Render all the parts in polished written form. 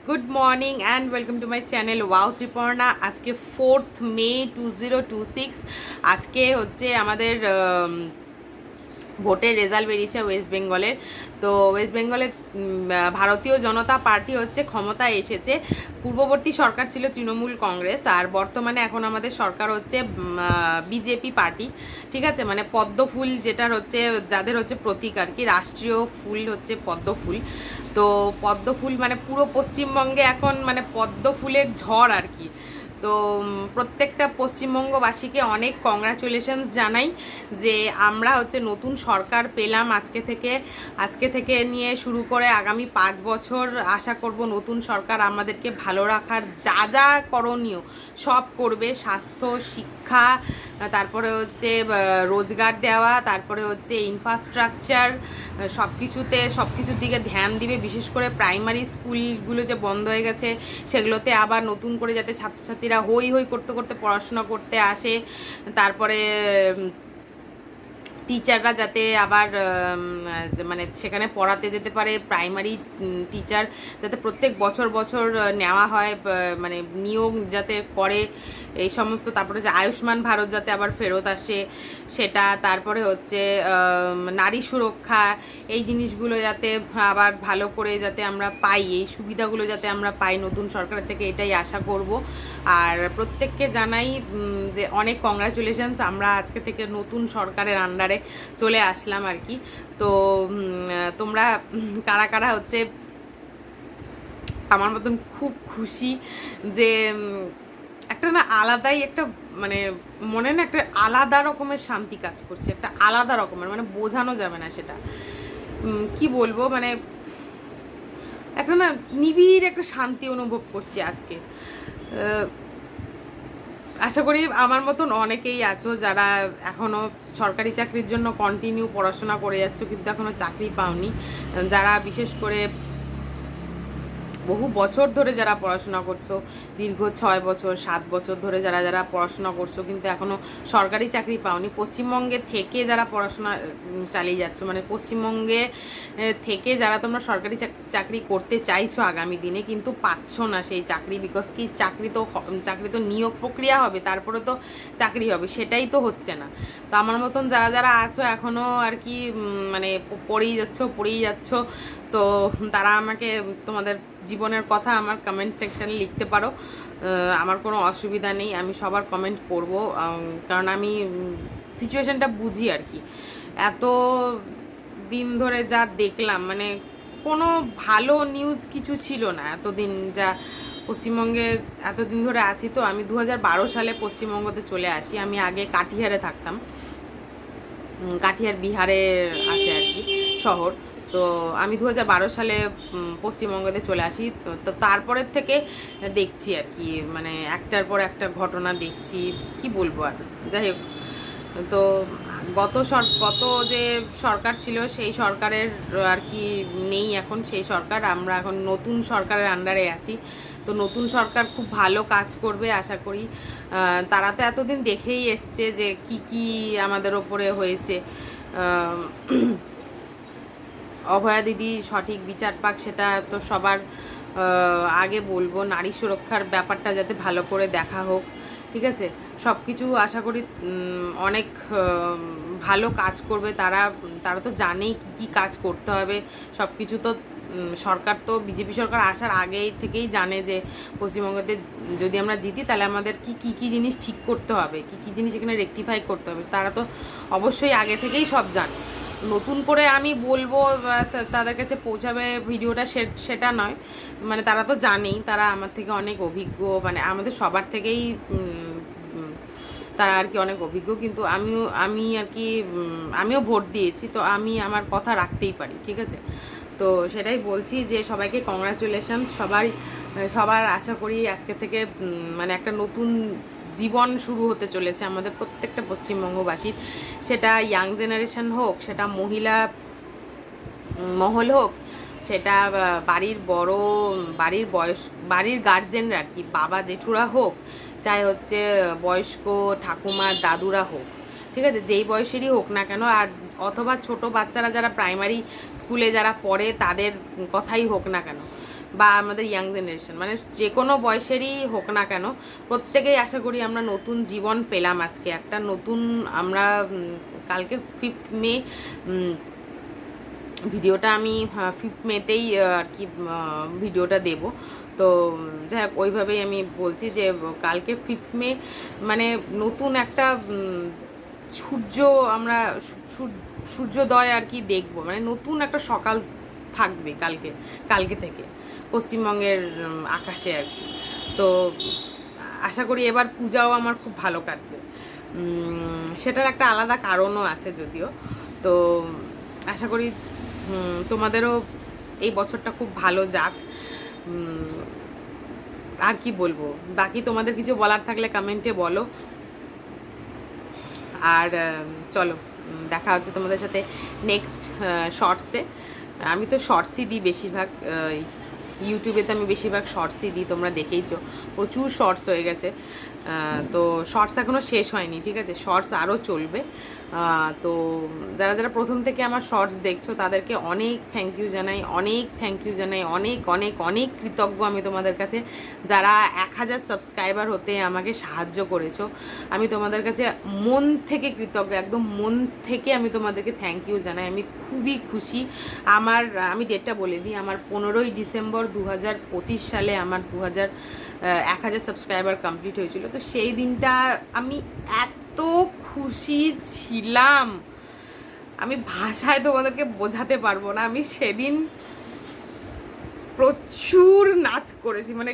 Good morning and welcome to my channel wow Triparna. আজকে 4th মে 2026। আজকে হচ্ছে আমাদের ভোটের রেজাল্ট বেরিয়েছে ওয়েস্ট বেঙ্গলের। তো ওয়েস্ট বেঙ্গলের ভারতীয় জনতা পার্টি হচ্ছে ক্ষমতায় এসেছে। পূর্ববর্তী সরকার ছিল তৃণমূল কংগ্রেস, আর বর্তমানে এখন আমাদের সরকার হচ্ছে বিজেপি পার্টি। ঠিক আছে, মানে পদ্ম ফুল যেটার হচ্ছে, যাদের হচ্ছে প্রতীক আর কি, রাষ্ট্রীয় ফুল হচ্ছে পদ্ম ফুল। তো পদ্ম ফুল মানে পুরো পশ্চিমবঙ্গে এখন মানে পদ্ম ফুলের ঝড় আর কি। তো প্রত্যেকটা পশ্চিমবঙ্গবাসীকে অনেক কংগ্রাচুলেশনস জানাই যে আমরা হচ্ছে নতুন সরকার পেলাম আজকে থেকে নিয়ে শুরু করে আগামী 5 বছর আশা করব নতুন সরকার আমাদেরকে ভালো রাখার যা যা করণীয় সব করবে। স্বাস্থ্য, শিক্ষা, তারপরে হচ্ছে রোজগার দেওয়া, তারপরে হচ্ছে ইনফ্রাস্ট্রাকচার, সব কিছুর দিকে ধ্যান দিবে। বিশেষ করে প্রাইমারি স্কুলগুলো যে বন্ধ হয়ে গেছে সেগুলোতে আবার নতুন করে যাতে ছাত্রছাত্রীরা হই হই করতে করতে পড়াশোনা করতে আসে। তারপরে টিচাররা যাতে আবার মানে সেখানে পড়াতে যেতে পারে, প্রাইমারি টিচার যাতে প্রত্যেক বছর বছর নেওয়া হয়, মানে নিয়োগ যাতে করে এই সমস্ত। তারপরে যে আয়ুষ্মান ভারত যাতে আবার ফেরত আসে সেটা, তারপরে হচ্ছে নারী সুরক্ষা, এই জিনিসগুলো যাতে আবার ভালো করে যাতে আমরা পাই, এই সুবিধাগুলো যাতে আমরা পাই নতুন সরকারের থেকে, এটাই আশা করব। আর প্রত্যেককে জানাই যে অনেক কংগ্রাচুলেশনস, আমরা আজকে থেকে নতুন সরকারের আন্ডারে চলে আসলাম আর কি। তো তোমরা কারা কারা হচ্ছে আমার মতন খুব খুশি যে একটা না আলাদাই একটা মানে মনে না একটা আলাদা রকমের শান্তি কাজ করছে, একটা আলাদা রকমের, মানে বোঝানো যাবে না সেটা। কি বলবো, মানে একটা না নিবিড় একটা শান্তি অনুভব করছি আজকে। আশা করি আমার মতন অনেকেই আছো যারা এখনও সরকারি চাকরির জন্য কন্টিনিউ পড়াশোনা করে যাচ্ছ কিন্তু এখনও চাকরি পাওনি, যারা বিশেষ করে বহু বছর ধরে যারা পড়াশোনা করছো, দীর্ঘ 6 বছর 7 বছর ধরে যারা যারা পড়াশোনা করছো কিন্তু এখনও সরকারি চাকরি পাওনি, পশ্চিমবঙ্গে থেকে যারা পড়াশোনা চালিয়ে যাচ্ছ, মানে পশ্চিমবঙ্গে থেকে যারা তোমরা সরকারি চাকরি করতে চাইছো আগামী দিনে কিন্তু পাচ্ছ না সেই চাকরি। বিকজ কি, চাকরি তো নিয়োগ প্রক্রিয়া হবে, তারপরে তো চাকরি হবে, সেটাই তো হচ্ছে না। তো আমার মতন যারা যারা আছো এখনও আর কি মানে পড়েই যাচ্ছ, তো তারা আমাকে তোমাদের জীবনের কথা আমার কমেন্ট সেকশানে লিখতে পারো। আমার কোনো অসুবিধা নেই, আমি সবার কমেন্ট পড়ব, কারণ আমি সিচুয়েশানটা বুঝি আর কি। এত দিন ধরে যা দেখলাম, মানে কোনো ভালো নিউজ কিছু ছিল না এতদিন, যা পশ্চিমবঙ্গে এতদিন ধরে আছি। তো আমি 2012 সালে পশ্চিমবঙ্গতে চলে আসি। আমি আগে কাটিহারে থাকতাম, কাটিহার বিহারে আছে আর কি শহর। তো আমি 2012 সালে পশ্চিমবঙ্গতে চলে আসি। তো তারপরের থেকে দেখছি আর কি, মানে একটার পর একটা ঘটনা দেখছি, কি বলবো আর। যাই হোক, তো গত যে সরকার ছিল সেই সরকারের আর কি নেই এখন সেই সরকার, আমরা এখন নতুন সরকারের আন্ডারে আছি। তো নতুন সরকার খুব ভালো কাজ করবে আশা করি। তারা তো এতদিন দেখেই এসছে যে কি কি আমাদের ওপরে হয়েছে। অভয়া দিদি সঠিক বিচার পাক সেটা তো সবার আগে বলবো। নারী সুরক্ষার ব্যাপারটা যাতে ভালো করে দেখা হোক, ঠিক আছে। সব কিছু আশা করি অনেক ভালো কাজ করবে তারা। তারা তো জানেই কী কী কাজ করতে হবে, সব কিছু তো সরকার তো বিজেপি সরকার আসার আগেই থেকেই জানে যে পশ্চিমবঙ্গতে যদি আমরা জিতি তাহলে আমাদের কী কী জিনিস ঠিক করতে হবে, কী কী জিনিস এখানে রেকটিফাই করতে হবে, তারা তো অবশ্যই আগে থেকেই সব জানে। নতুন করে আমি বলবো তাদের কাছে পৌঁছাবে ভিডিওটা সেটা নয়, মানে তারা তো জানেই, তারা আমার থেকে অনেক অভিজ্ঞ, মানে আমাদের সবার থেকেই তারা আর কি অনেক অভিজ্ঞ। কিন্তু আমি আর কি আমিও ভোট দিয়েছি, তো আমি আমার কথা রাখতেই পারি, ঠিক আছে। তো সেটাই বলছি যে সবাইকে কংগ্রাচুলেশনস, সবার আশা করি আজকে থেকে মানে একটা নতুন জীবন শুরু হতে চলেছে আমাদের প্রত্যেকটা পশ্চিমবঙ্গবাসীর। সেটা ইয়াং জেনারেশন হোক, সেটা মহিলা মহল হোক, সেটা বাড়ির গার্জেনরা আর কি, বাবা জেঠুরা হোক, চাই হচ্ছে বয়স্ক ঠাকুমা দাদুরা হোক, ঠিক আছে, যেই বয়সেরই হোক না কেন, আর অথবা ছোট বাচ্চারা যারা প্রাইমারি স্কুলে যারা পড়ে তাদের কথাই হোক না কেন, বা আমাদের ইয়াং জেনারেশন, মানে যে কোনো বয়সেরই হোক না কেন, প্রত্যেকেই আশা করি আমরা নতুন জীবন পেলাম আজকে একটা নতুন। আমরা কালকে 5th মে ভিডিওটা আমি 5th মেতেই আর কি ভিডিওটা দেব। তো যাই হোক, ওইভাবেই আমি বলছি যে কালকে 5th মে মানে নতুন একটা সূর্য আমরা সূর্যোদয় আর কি দেখবো, মানে নতুন একটা সকাল থাকবে কালকে থেকে পশ্চিমবঙ্গের আকাশে আর কি। তো আশা করি এবার পূজাও আমার খুব ভালো কাটবে। সেটার একটা আলাদা কারণও আছে যদিও। তো আশা করি তোমাদেরও এই বছরটা খুব ভালো যাক। আর কি বলবো, বাকি তোমাদের কিছু বলার থাকলে কমেন্টে বলো। আর চলো, দেখা হচ্ছে তোমাদের সাথে নেক্সট শর্টসে। আমি তো শর্টসই দিই বেশিরভাগ, ইউটিউবে তো আমি বেশিরভাগ শর্টসই দিই, তোমরা দেখেইছো প্রচুর শর্টস হয়ে গেছে। তো শর্টস এখনও শেষ হয়নি, ঠিক আছে, শর্টস আরও চলবে। তো যারা যারা প্রথম থেকে আমার শর্টস দেখছো তাদেরকে অনেক থ্যাংক ইউ জানাই, অনেক অনেক অনেক কৃতজ্ঞ আমি তোমাদের কাছে, যারা 1000 সাবস্ক্রাইবার হতে আমাকে সাহায্য করেছো। আমি তোমাদের কাছে মন থেকে কৃতজ্ঞ, একদম মন থেকে আমি তোমাদেরকে থ্যাংক ইউ জানাই। আমি খুবই খুশি। আমি ডেটটা বলে দিই, আমার 15ই ডিসেম্বর 2025 সালে আমার 1000 সাবস্ক্রাইবার কমপ্লিট হয়েছিল। তো সেই দিনটা আমি এত খুশি ছিলাম, আমি ভাষায় তোমাদেরকে বোঝাতে পারবো না। আমি সেদিন প্রচুর নাচ করেছি, মানে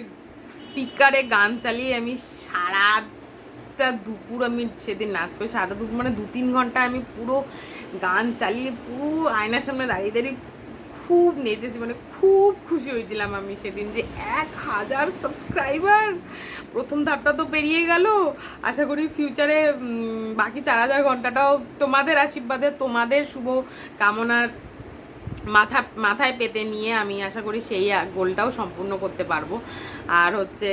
স্পিকারে গান চালিয়ে আমি সারাটা দুপুর আমি সেদিন নাচ করি, সারাটা দুপুর মানে 2-3 ঘন্টা আমি পুরো গান চালিয়ে পুরো আয়নার সামনে দাঁড়িয়ে দাঁড়িয়ে খুব নেচেছি, মানে খুব খুশি হয়েছিলাম আমি সেদিন যে 1000 সাবস্ক্রাইবার। প্রথম ধাপটা তো পেরিয়ে গেল, আশা করি ফিউচারে বাকি 4000 ঘন্টাটাও তোমাদের আশীর্বাদে, তোমাদের শুভ কামনার মাথায় পেতে নিয়ে আমি আশা করি সেই গোলটাও সম্পূর্ণ করতে পারবো। আর হচ্ছে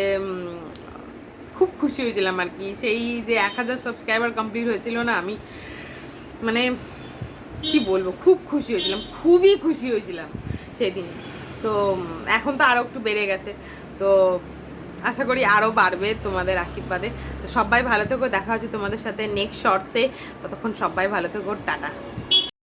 খুব খুশি হয়েছিলাম আর কি, সেই যে 1000 সাবস্ক্রাইবার কমপ্লিট হয়েছিল না, আমি মানে কি বলবো, খুব খুশি হয়েছিলাম, খুবই খুশি হয়েছিলাম সেদিন। তো এখন তো আরও একটু বেড়ে গেছে, তো আশা করি আরও বাড়বে তোমাদের আশীর্বাদে। তো সবাই ভালো থেকো, দেখা হচ্ছে তোমাদের সাথে নেক্সট শর্টসে। ততক্ষণ সবাই ভালো থেকো, টাটা।